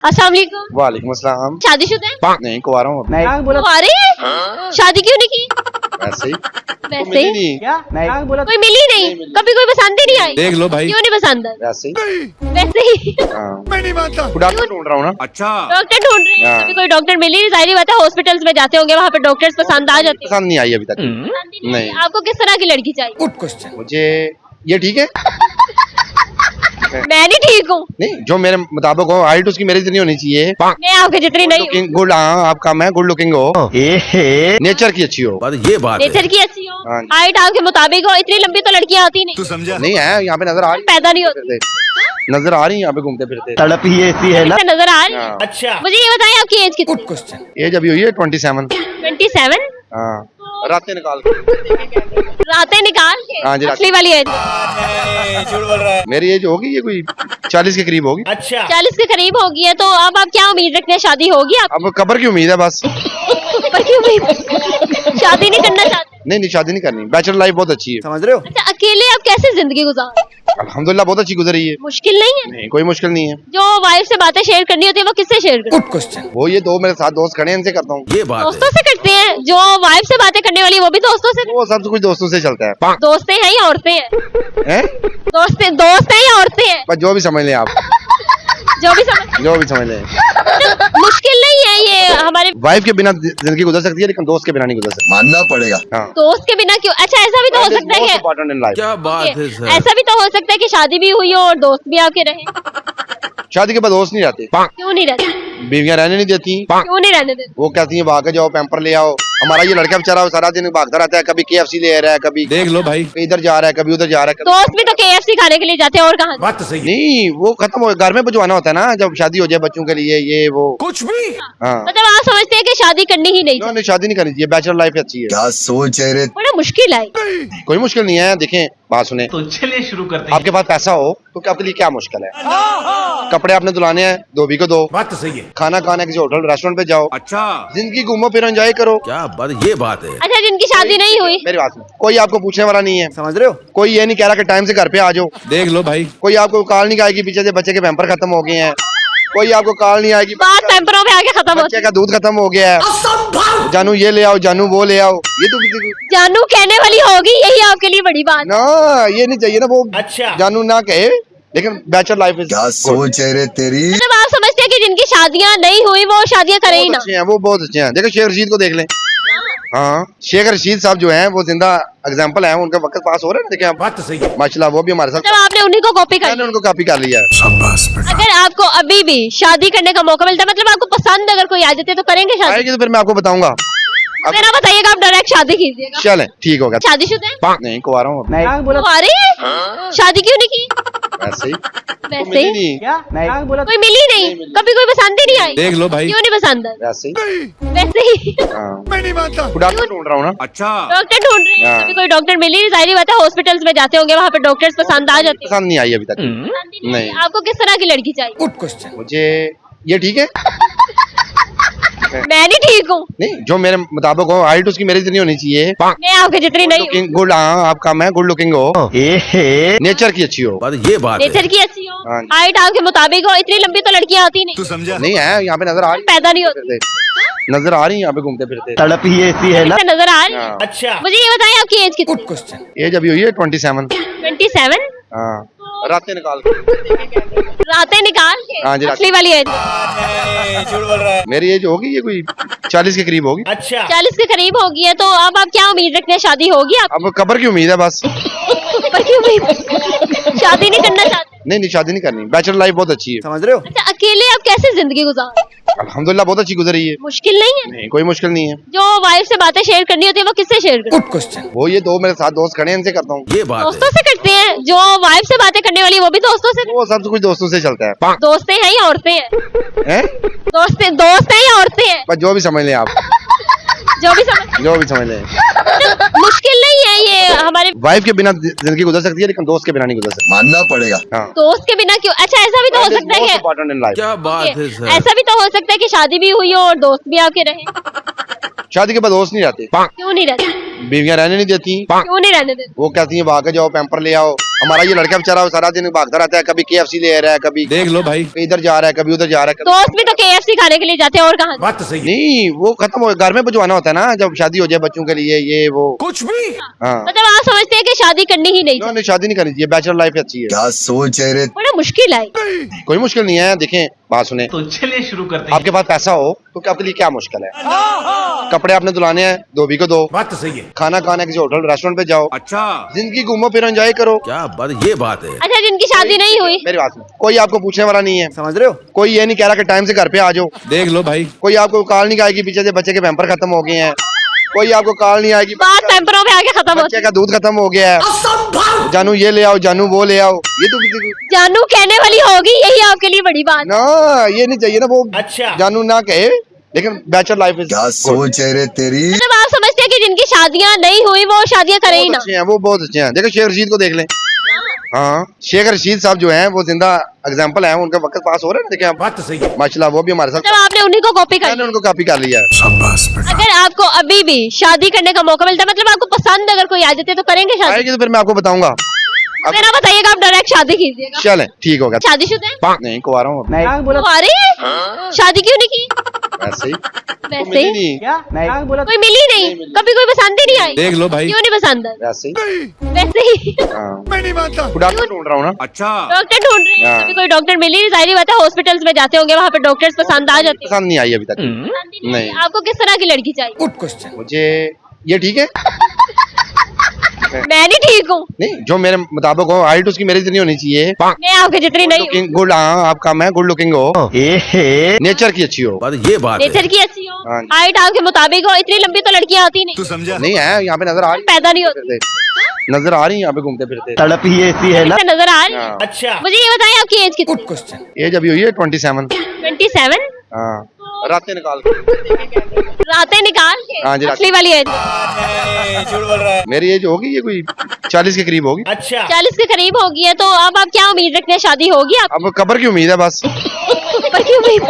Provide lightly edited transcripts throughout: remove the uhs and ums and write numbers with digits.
अस्सलाम वालेकुम। वालेकुम अस्सलाम। शादीशुदा है? नहीं, कुंवारा हूँ। कुंवारे हैं? शादी क्यों नहीं की? ऐसे ही वैसे मिली ही नहीं। कोई मिली नहीं, कभी कोई पसंद ही नहीं आई। देख लो भाई। क्यों नहीं पसंद आई? वैसे ही वैसे ही हाँ। मैं नहीं मानता। डॉक्टर ढूंढ रहा हूँ ना। अच्छा, डॉक्टर ढूंढ रहे हैं, हाँ। कभी कोई डॉक्टर मिली नहीं। जाहिर बात है हॉस्पिटल्स में जाते होंगे, वहाँ पे डॉक्टर्स पसंद आ जाते हैं। पसंद नहीं आई अभी तक। पसंद ही नहीं नहीं। आई। आपको किस तरह की लड़की चाहिए? Good question. मुझे ये ठीक है। मैं नहीं ठीक हूँ, नहीं, जो मेरे मुताबिक हो, हाइट उसकी मेरी जितनी होनी चाहिए। मैं आपके जितनी नहीं हूँ। गुड, हाँ आपका मैं गुड लुकिंग हो, नेचर की अच्छी हो। ये बात नेचर की अच्छी हो, हाँ। हाइट आपके मुताबिक हो। इतनी लंबी तो लड़कियाँ आती नहीं, तू समझा? नहीं है, यहाँ पे नजर आ रही पैदा नहीं होती। नजर आ रही है यहाँ पे घूमते फिरते। तड़प ही ऐसी है ना। ऐसा नजर आ रही है। हाँ। अच्छा, मुझे ये बताएं आपकी एज गुड कितनी? क्वेश्चन। एज अभी हुई है 27। 27। हाँ, रातें निकाल के। रातें निकाल के हाँ जी, रातें। असली वाली एज झूठ बोल रहा है। मेरी एज होगी ये कोई 40 के करीब होगी। अच्छा, 40 के करीब होगी है। तो अब आप क्या उम्मीद रखते हैं? शादी होगी आप अब कब्र की उम्मीद है बस। पर? क्यों उम्मीद? शादी नहीं करना चाहते? नहीं, शादी नहीं करनी। बैचलर लाइफ बहुत अच्छी है। समझ रहे हो। अच्छा, अकेले आप कैसे जिंदगी गुजार? अल्हम्दुलिल्लाह बहुत अच्छी गुजरी है। मुश्किल नहीं है? नहीं, कोई मुश्किल नहीं है। जो वाइफ से बातें शेयर करनी होती है वो किससे शेयर करते गुड क्वेश्चन। वो ये दो मेरे साथ दोस्त खड़े हैं, इनसे करता हूँ। ये हैं? बात दोस्तों से करते हैं। जो वाइफ से बातें करने वाली है वो भी दोस्तों से? वो सब कुछ दोस्तों से चलता है। दोस्तें हैं या औरतें हैं? हैं? दोस्त हैं या औरतें हैं? बस जो भी समझ लें आप, जो भी समझ। जो भी समझ लें। मुश्किल नहीं है ये हमारे। वाइफ के बिना जिंदगी गुजर सकती है, लेकिन दोस्त के बिना नहीं गुजर सकती। मानना पड़ेगा। हाँ। दोस्त के बिना क्यों? अच्छा, ऐसा भी तो हो सकता है कि इम्पोर्टेंट इन लाइफ। क्या बात है सर। ऐसा भी तो हो सकता है कि शादी भी हुई हो और दोस्त भी आपके रहे। शादी के बाद दोस्त नहीं रहते, क्यों नहीं रहते? बीवियां रहने नहीं देती। क्यों नहीं रहने देते? वो कहती हैं भाग के जाओ, पैम्पर ले आओ। हमारा ये लड़का बेचारा सारा दिन भागता रहता है, कभी KFC ले रहा है, कभी देख लो भाई। इधर जा रहा है, कभी उधर जा रहा है। दोस्त भी तो KFC खाने के लिए जाते हैं और कहाँ? बात तो सही है। नहीं, वो खत्म हो, घर में भिजवाना होता है ना, जब शादी हो जाए बच्चों के लिए ये वो। कुछ भी। हाँ, मतलब आप समझते हैं कि शादी करनी ही नहीं चाहिए? नहीं, शादी नहीं करनी चाहिए। बैचलर लाइफ अच्छी है। क्या सोच है रे। बड़ा मुश्किल है। कोई मुश्किल नहीं है। देखें, बात सुने, तो चलिए शुरू करते हैं। आपके पास पैसा हो तो क्या आपके लिए क्या मुश्किल है? कपड़े आपने धुलाने हैं, धोबी को दो। बात तो सही है। खाना खाना किसी होटल रेस्टोरेंट पे जाओ। अच्छा, जिंदगी घूमो फिरो, एंजॉय करो। क्या बात, ये बात है। अच्छा, जिनकी शादी नहीं हुई, मेरी बात सुनो, कोई आपको पूछने वाला नहीं है। समझ रहे हो। कोई ये नहीं कह रहा कि टाइम से घर पे आ जाओ। देख लो भाई। कोई आपको कॉल नहीं आएगी पीछे से बच्चे के पैम्पर खत्म हो गए हैं। कोई आपको कॉल नहीं आएगी बात पैम्परों पे आके खत्म बच्चे होती है। का दूध खत्म हो गया है, जानू ये ले आओ, जानू वो ले आओ। ये तो जानू कहने वाली होगी, यही आपके लिए बड़ी बात। ना, ये नहीं चाहिए ना वो। अच्छा, जानू ना कहे, लेकिन बैचलर लाइफ क्या सोच है रे तेरी। मतलब आप समझते हैं कि जिनकी शादियां नहीं हुई वो शादियां करें ही ना? अच्छे हैं, वो बहुत अच्छे हैं। देखो शेख रशीद को देख लें। हाँ, शेख रशीद साहब जो हैं वो जिंदा एग्जाम्पल है। उनका वक्त पास हो रहा है ना, देखें आप। बात तो सही है। माशाल्लाह, वो भी हमारे साथ। मतलब आपने उन्हीं को कॉपी कर मैंने लिया? उनको कॉपी कर लिया है। अगर आपको अभी भी शादी करने का मौका मिलता है, मतलब आपको पसंद अगर कोई आ जाती है तो करेंगे शादी? आएगी तो फिर मैं आपको बताऊंगा। फिर आप बताइएगा, आप डायरेक्ट शादी कीजिएगा। चलें, ठीक होगा। शादीशुदा है? नहीं, कुंवारा हूँ। कुंवारे हैं? शादी क्यों नहीं की? ऐसे ही वैसे मिली ही नहीं। कोई मिली नहीं, कभी कोई पसंद ही नहीं आई। देख लो भाई। क्यों नहीं पसंद आई? वैसे ही वैसे ही हाँ। मैं नहीं मानता। डॉक्टर ढूंढ रहा हूँ ना। अच्छा, डॉक्टर ढूंढ रहे हैं, हाँ। कभी कोई डॉक्टर मिली नहीं। जाहिर बात है हॉस्पिटल्स में जाते होंगे, वहाँ पे डॉक्टर्स पसंद आ जाते हैं। पसंद नहीं आई अभी तक। पसंद ही नहीं नहीं। आई। आपको किस तरह की लड़की चाहिए? Good question. मुझे ये ठीक है। मैं नहीं ठीक हूँ, नहीं, जो मेरे मुताबिक हो, हाइट उसकी मेरी जितनी होनी चाहिए। मैं आपके जितनी नहीं हूँ। गुड, हाँ आपका मैं गुड लुकिंग हो, नेचर की अच्छी हो। ये बात है। नेचर की अच्छी हो, हाँ। हाइट आपके मुताबिक हो। इतनी लंबी तो लड़कियाँ आती नहीं, तू समझा? नहीं है, यहाँ पे नजर आ रही पैदा नहीं होती। नजर आ रही है यहाँ पे घूमते फिरते। तड़प ही ऐसी है ना। ऐसा नजर आ रही है। हाँ। अच्छा, मुझे ये बताएं आपकी एज गुड कितनी? क्वेश्चन। एज अभी हुई है 27। 27। हाँ, रातें निकाल के। रातें निकाल के हाँ जी, रातें। असली वाली एज झूठ बोल रहा है। मेरी एज होगी ये कोई 40 के करीब होगी। अच्छा, 40 के करीब होगी है। तो अब आप क्या उम्मीद रखते हैं? शादी होगी आप अब कब्र की उम्मीद है बस। पर? क्यों उम्मीद? शादी नहीं करना चाहते? नहीं, शादी नहीं करनी। बैचलर लाइफ बहुत अच्छी है। समझ रहे हो। अच्छा, अकेले आप कैसे जिंदगी गुजार? अल्हम्दुलिल्लाह बहुत अच्छी गुजरी है। मुश्किल नहीं है? नहीं, कोई मुश्किल नहीं है। जो वाइफ से बातें शेयर करनी होती है वो किससे शेयर करते हैं? Good question. वो ये दो मेरे साथ दोस्त खड़े हैं, इनसे करता हूँ। ये बात दोस्तों है। से करते हैं। जो वाइफ से बातें करने वाली है वो भी दोस्तों से? वो सब कुछ दोस्तों से चलता है। दोस्तें हैं या औरतें हैं? हैं? दोस्त हैं या औरतें हैं? बस जो भी समझ लें आप, जो भी समझ। जो भी समझ लें। मतलब मुश्किल नहीं है ये हमारे। वाइफ के बिना जिंदगी गुजर सकती है, लेकिन दोस्त के बिना नहीं गुजर सकती। मानना पड़ेगा। हाँ। दोस्त के बिना क्यों? अच्छा, ऐसा भी तो हो सकता है कि इम्पोर्टेंट इन लाइफ। क्या बात है सर। ऐसा भी तो हो सकता है कि शादी भी हुई हो और दोस्त भी आपके रहे। शादी के बाद दोस्त नहीं रहते, क्यों नहीं रहते? बीवियां रहने नहीं देती। क्यों नहीं रहने देते? वो कहती हैं भाग के जाओ, पैम्पर ले आओ। हमारा ये लड़का बेचारा सारा दिन भागता रहता है, कभी KFC ले रहा है, कभी देख लो भाई, इधर जा रहा है, कभी उधर जा रहा है। दोस्त भी तो KFC खाने के लिए जाते हैं और कहाँ? बात तो सही है। नहीं, वो खत्म हो, घर में भिजवाना होता है ना, जब शादी हो जाए बच्चों के लिए ये वो। कुछ भी हाँ, मतलब आप समझते हैं कि शादी करनी ही नहीं चाहिए? नहीं, शादी नहीं करनी चाहिए, बैचलर लाइफ अच्छी है। क्या सोच है रे बड़ा मुश्किल है। कोई मुश्किल नहीं है, देखें बात सुने, तो चलिए शुरू करते आपके पास पैसा हो तो आपके लिए क्या मुश्किल है? कपड़े आपने धुलाने हैं, धोबी को दो। बात तो सही है। खाना खाना किसी होटल रेस्टोरेंट पे जाओ, अच्छा, जिंदगी घूमो फिरो, एंजॉय करो। क्या बात, ये बात है। अच्छा, जिनकी शादी नहीं हुई, मेरी बात सुनो, कोई आपको पूछने वाला नहीं है, समझ रहे हो? कोई ये नहीं कह रहा कि टाइम से घर पे आ जाओ। देख लो भाई, कोई आपको कॉल नहीं आएगी पीछे से बच्चे के पैम्पर खत्म हो गए हैं, कोई आपको कॉल नहीं आएगी बात पैम्परों पे आके खत्म बच्चे होती है। का दूध खत्म हो गया है, जानू ये ले आओ, जानू वो ले आओ, ये तो जानू कहने वाली होगी, यही आपके लिए बड़ी बात। ना, ये नहीं चाहिए ना वो। अच्छा, जानू ना कहे, लेकिन बैचलर लाइफ क्या सोच है रे तेरी मतलब आप समझते हैं कि जिनकी शादियां नहीं हुई वो शादियां करें ही ना? अच्छे हैं वो, बहुत अच्छे हैं। देखो शेख रशीद को देख लें। हाँ, शेख रशीद साहब जो हैं वो जिंदा एग्जाम्पल है, उनका वक्त पास हो रहा है ना, देखें आप बात तो सही है। माशाल्लाह, वो भी हमारे साथ, मतलब आपने उन्हीं को कॉपी कर मैंने उनको कॉपी कर लिया है। अगर आपको अभी भी शादी करने का मौका मिलता है, मतलब आपको पसंद अगर कोई आ जाती है तो करेंगे शादी? आएगी तो फिर मैं आपको बताऊंगा। फिर आप बताइएगा, आप डायरेक्ट शादी कीजिएगा। चलें, ठीक होगा। शादीशुदा है? नहीं, कुंवारा हूँ अभी। अरे शादी क्यों नहीं की? ऐसे ही वैसे ही नहीं, कोई मिली नहीं, कभी कोई पसंद ही नहीं आई? देख लो भाई, क्यों नहीं पसंद है? वैसे ही। वैसे ही हाँ, मैं नहीं मानता, डॉक्टर ढूंढ रहा हूँ ना। अच्छा, डॉक्टर ढूंढ रहे हैं, हाँ। कभी कोई डॉक्टर मिली नहीं, जाहिर बात है हॉस्पिटल्स में जाते होंगे, वहाँ पे डॉक्टर्स पसंद आ जाते हैं। पसंद नहीं आई अभी तक पसंद ही नहीं नहीं। है। आपको किस तरह की लड़की चाहिए? मुझे ये ठीक है। मैं नहीं ठीक हूँ, नहीं, जो मेरे मुताबिक हो, हाइट उसकी मेरी जितनी होनी चाहिए। मैं आपके जितनी नहीं हूँ। गुड, हाँ, आप काम है, गुड लुकिंग हो, नेचर की अच्छी हो। बात ये बात है। नेचर की अच्छी हो, हाँ। हाइट आपके मुताबिक हो, इतनी लंबी तो लड़कियां आती नहीं, समझा? नहीं है, यहाँ पे नजर आ रही पैदा नहीं होती। फिरते। नजर आ रही है यहाँ पे घूमते फिरते। तड़प ही ऐसी है ना ऐसा नजर आ रही है। हाँ। अच्छा, मुझे ये बताएं, आपकी एज कितनी? एज अभी हुई है 27। 27? हाँ, रातें निकाल के। रातें निकाल के? हाँ जी, रातें। असली वाली एज झूठ बोल रहा है। मेरी एज होगी ये कोई 40 के करीब होगी। अच्छा, 40 के करीब होगी है, तो अब आप क्या उम्मीद रखते हैं, शादी होगी आप अब कब्र की उम्मीद है बस। पर? क्यों उम्मीद?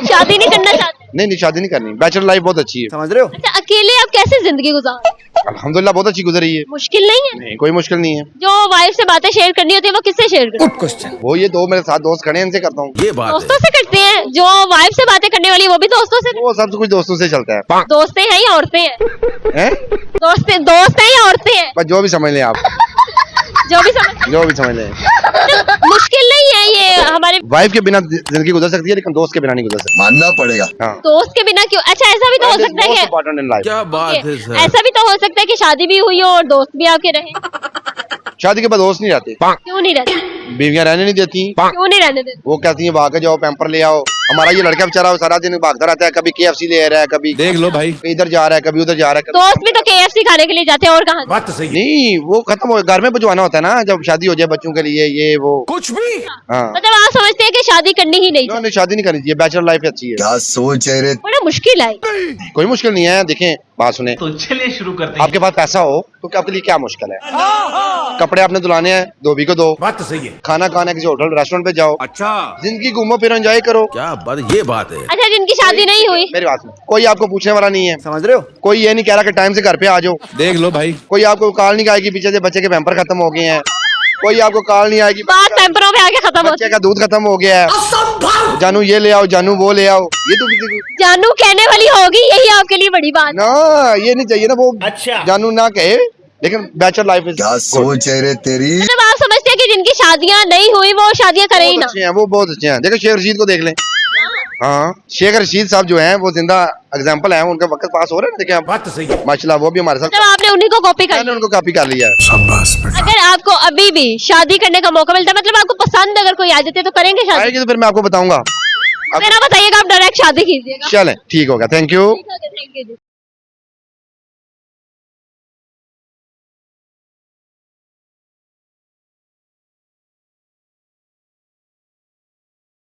शादी नहीं करना चाहते? नहीं, शादी नहीं करनी, बैचलर लाइफ बहुत अच्छी है। समझ रहे हो? अच्छा, अकेले आप कैसे जिंदगी गुजार? अल्हम्दुलिल्लाह बहुत अच्छी गुजरी है। मुश्किल नहीं है? नहीं, कोई मुश्किल नहीं है। जो वाइफ से बातें शेयर करनी होती है वो किससे शेयर करते हैं? वो ये दो मेरे साथ दोस्त खड़े हैं, इनसे करता हूँ। ये बात दोस्तों है। से करते हैं? जो वाइफ से बातें करने वाली है वो भी दोस्तों से? वो सब कुछ दोस्तों से चलता है। दोस्तें हैं या औरतें हैं? हैं? दोस्त हैं या औरतें हैं? बस जो भी समझ लें आप, जो भी समझ, जो भी समझ लें। मुश्किल नहीं है ये हमारे। वाइफ के बिना जिंदगी गुजर सकती है, लेकिन दोस्त के बिना नहीं गुजर सकती। मानना पड़ेगा हाँ, दोस्त के बिना क्यों? अच्छा, ऐसा भी तो हो सकता है कि इम्पोर्टेंट इन लाइफ। क्या बात है सर। ऐसा भी तो हो सकता है कि शादी भी हुई हो और दोस्त भी आपके रहे। शादी के बाद दोस्त नहीं रहते, क्यों नहीं रहते? बीवियां रहने नहीं देती। क्यों नहीं रहने देते? वो कहती हैं भाग के जाओ, पैम्पर ले आओ। हमारा ये लड़का बेचारा सारा दिन भागता रहता है, कभी KFC ले रहा है, कभी देख लो भाई, इधर जा रहा है, कभी उधर जा रहा है। दोस्त भी तो KFC खाने के लिए जाते हैं और कहाँ? बात तो सही है। नहीं, वो खत्म हो, घर में भिजवाना होता है ना, जब शादी हो जाए बच्चों के लिए ये वो। कुछ भी हाँ, मतलब आप समझते हैं कि शादी करनी ही नहीं चाहिए? नहीं, शादी नहीं करनी चाहिए, बैचलर लाइफ अच्छी है। क्या सोच है रे बड़ा मुश्किल है। कोई मुश्किल नहीं है, देखें बात सुने, तो चलिए शुरू करते आपके पास पैसा हो तो आपके लिए क्या मुश्किल है? कपड़े आपने धुलाने हैं, धोबी को दो। बात तो सही है। खाना खाना किसी होटल रेस्टोरेंट पे जाओ, अच्छा, जिंदगी घूमो फिरो, एंजॉय करो। क्या बात, ये बात है। अच्छा, जिनकी शादी नहीं हुई, मेरी बात सुनो, कोई आपको पूछने वाला नहीं है, समझ रहे हो? कोई ये नहीं कह रहा कि टाइम से घर पे आ जाओ। देख लो भाई, कोई आपको कॉल नहीं आएगी पीछे से बच्चे के पैम्पर खत्म हो गए हैं, कोई आपको कॉल नहीं आएगी बात पैम्परों पे आके खत्म होती बच्चे का दूध खत्म हो गया है, जानू ये ले आओ, जानू वो ले आओ, ये तो है। जानू कहने वाली होगी, यही आपके लिए बड़ी बात। ना, ये नहीं चाहिए ना वो। अच्छा, जानू ना कहे, लेकिन बैचलर लाइफ क्या सोच है रे तेरी मतलब आप समझते हैं कि जिनकी शादियां नहीं हुई वो शादियां करें ही ना? अच्छे हैं वो, बहुत अच्छे हैं। देखो शेख रशीद को देख लें। हाँ, शेख रशीद साहब जो हैं वो जिंदा एग्जाम्पल है, उनका वक्त पास हो रहा है ना, देखें आप बात तो सही है। माशाल्लाह, वो भी हमारे साथ, मतलब आपने उन्हीं को कॉपी कर मैंने उनको कॉपी कर लिया है। अगर आपको अभी भी शादी करने का मौका मिलता है, मतलब आपको पसंद अगर कोई आ जाती है तो करेंगे शादी? आएगी तो फिर मैं आपको बताऊंगा। फिर आप बताइएगा, आप डायरेक्ट शादी कीजिएगा। चलें, ठीक होगा, थैंक यू। Thank you.